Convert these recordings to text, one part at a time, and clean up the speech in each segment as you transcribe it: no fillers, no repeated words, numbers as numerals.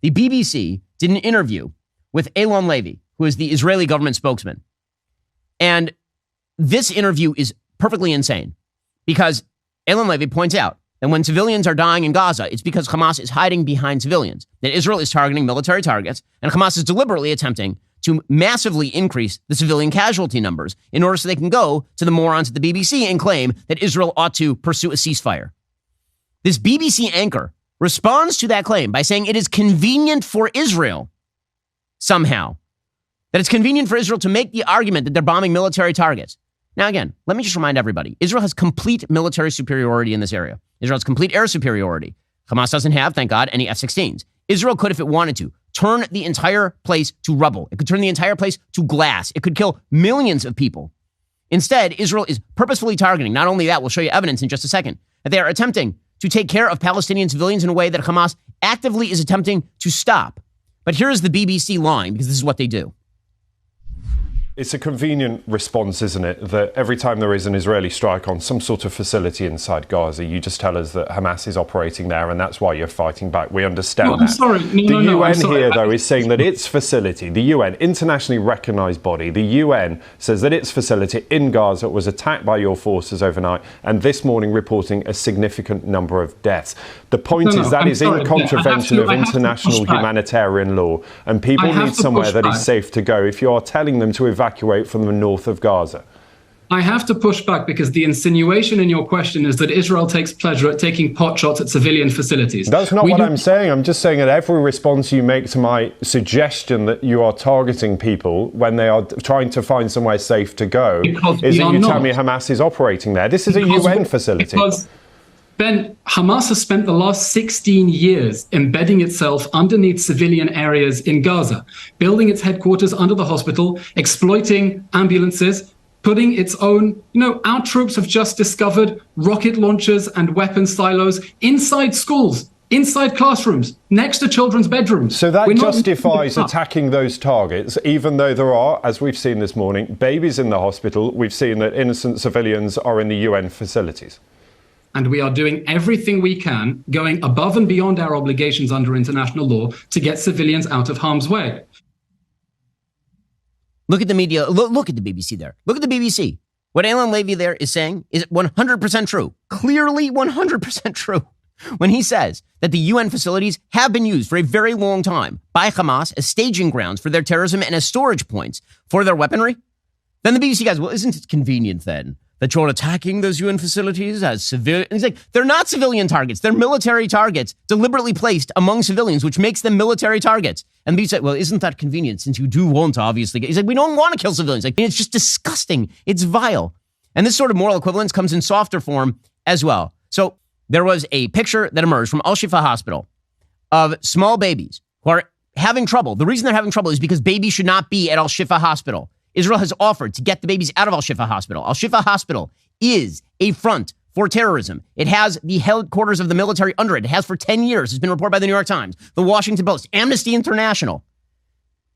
The BBC did an interview with Eylon Levy, who is the Israeli government spokesman. And this interview is perfectly insane because Eylon Levy points out that when civilians are dying in Gaza, it's because Hamas is hiding behind civilians, that Israel is targeting military targets, and Hamas is deliberately attempting to massively increase the civilian casualty numbers in order so they can go to the morons at the BBC and claim that Israel ought to pursue a ceasefire. This BBC anchor responds to that claim by saying it is convenient for Israel somehow, that it's convenient for Israel to make the argument that they're bombing military targets. Now, again, let me just remind everybody, Israel has complete military superiority in this area. Israel has complete air superiority. Hamas doesn't have, thank God, any F-16s. Israel could, if it wanted to, turn the entire place to rubble. It could turn the entire place to glass. It could kill millions of people. Instead, Israel is purposefully targeting. Not only that, we'll show you evidence in just a second, that they are attempting to take care of Palestinian civilians in a way that Hamas actively is attempting to stop. But here is the BBC line, because this is what they do. It's a convenient response, isn't it, that every time there is an Israeli strike on some sort of facility inside Gaza, you just tell us that Hamas is operating there and that's why you're fighting back. We understand that. I'm sorry. The UN here, though, is saying that its facility, the UN, internationally recognised body, the UN says that its facility in Gaza was attacked by your forces overnight and this morning reporting a significant number of deaths. The point is that is in contravention of international humanitarian law and people need somewhere that is safe to go if you are telling them to evacuate from the north of Gaza. I have to push back because the insinuation in your question is that Israel takes pleasure at taking pot shots at civilian facilities. That's not what I'm saying. I'm just saying that every response you make to my suggestion that you are targeting people when they are trying to find somewhere safe to go is that you tell me Hamas is operating there. This is a UN facility. Ben, Hamas has spent the last 16 years embedding itself underneath civilian areas in Gaza, building its headquarters under the hospital, exploiting ambulances, putting its own, our troops have just discovered rocket launchers and weapon silos inside schools, inside classrooms, next to children's bedrooms. So that justifies attacking those targets, even though there are, as we've seen this morning, babies in the hospital. We've seen that innocent civilians are in the UN facilities. And we are doing everything we can, going above and beyond our obligations under international law to get civilians out of harm's way. Look at the media. Look at the BBC there. Look at the BBC. What Eylon Levy there is saying is 100% true. Clearly 100% true. When he says that the UN facilities have been used for a very long time by Hamas as staging grounds for their terrorism and as storage points for their weaponry, then the BBC guys, well, isn't it convenient then that you're attacking those UN facilities as civilian? He's like, they're not civilian targets. They're military targets deliberately placed among civilians, which makes them military targets. And the BBC said, well, isn't that convenient since you do want to obviously get... He's like, we don't want to kill civilians. Like, it's just disgusting. It's vile. And this sort of moral equivalence comes in softer form as well. So there was a picture that emerged from Al-Shifa Hospital of small babies who are having trouble. The reason they're having trouble is because babies should not be at Al-Shifa Hospital. Israel has offered to get the babies out of Al-Shifa Hospital. Al-Shifa Hospital is a front for terrorism. It has the headquarters of the military under it. It has for 10 years. It's been reported by the New York Times, the Washington Post, Amnesty International.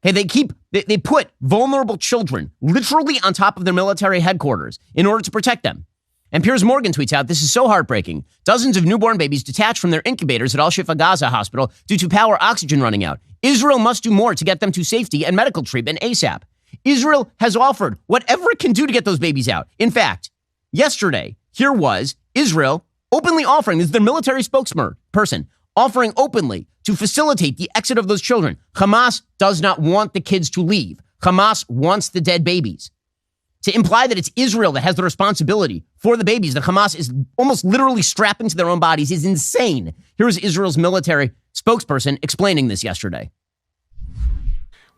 Hey, they put vulnerable children literally on top of their military headquarters in order to protect them. And Piers Morgan tweets out, this is so heartbreaking. Dozens of newborn babies detached from their incubators at Al-Shifa Gaza Hospital due to power oxygen running out. Israel must do more to get them to safety and medical treatment ASAP. Israel has offered whatever it can do to get those babies out. In fact, yesterday, here was Israel openly offering, this is their military spokesperson, offering openly to facilitate the exit of those children. Hamas does not want the kids to leave. Hamas wants the dead babies. To imply that it's Israel that has the responsibility for the babies that Hamas is almost literally strapping to their own bodies is insane. Here is Israel's military spokesperson explaining this yesterday.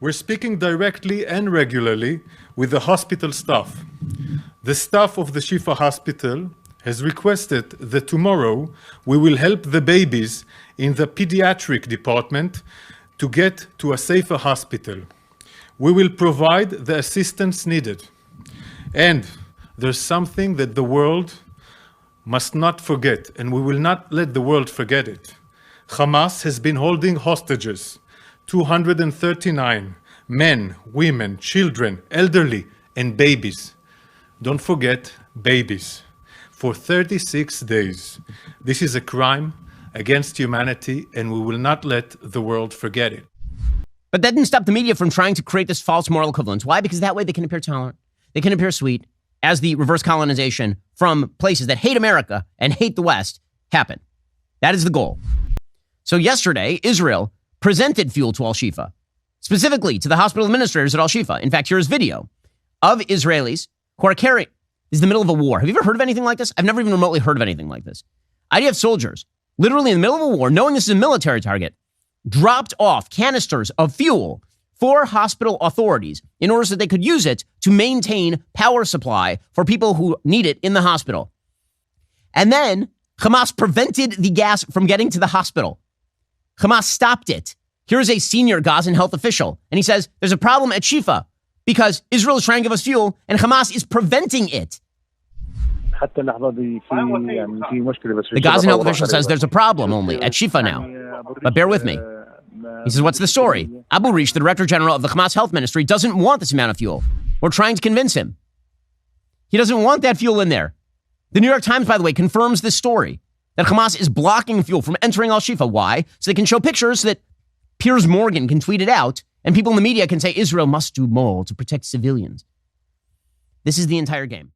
We're speaking directly and regularly with the hospital staff. The staff of the Shifa Hospital has requested that tomorrow we will help the babies in the pediatric department to get to a safer hospital. We will provide the assistance needed. And there's something that the world must not forget, and we will not let the world forget it. Hamas has been holding hostages, 239 men, women, children, elderly, and babies. Don't forget babies. For 36 days. This is a crime against humanity, and we will not let the world forget it. But that didn't stop the media from trying to create this false moral equivalence. Why? Because that way they can appear tolerant. They can appear sweet as the reverse colonization from places that hate America and hate the West happen. That is the goal. So yesterday, Israel presented fuel to Al-Shifa, specifically to the hospital administrators at Al-Shifa. In fact, here's video of Israelis who are carrying. This is the middle of a war. Have you ever heard of anything like this? I've never even remotely heard of anything like this. IDF soldiers, literally in the middle of a war, knowing this is a military target, dropped off canisters of fuel for hospital authorities in order so that they could use it to maintain power supply for people who need it in the hospital. And then Hamas prevented the gas from getting to the hospital. Hamas stopped it. Here's a senior Gazan health official, and he says there's a problem at Shifa because Israel is trying to give us fuel and Hamas is preventing it. The Gazan health official says there's a problem only at Shifa now. But bear with me. He says, what's the story? Abu Rish, the director general of the Hamas health ministry, doesn't want this amount of fuel. We're trying to convince him. He doesn't want that fuel in there. The New York Times, by the way, confirms this story, that Hamas is blocking fuel from entering Al-Shifa. Why? So they can show pictures so that Piers Morgan can tweet it out and people in the media can say Israel must do more to protect civilians. This is the entire game.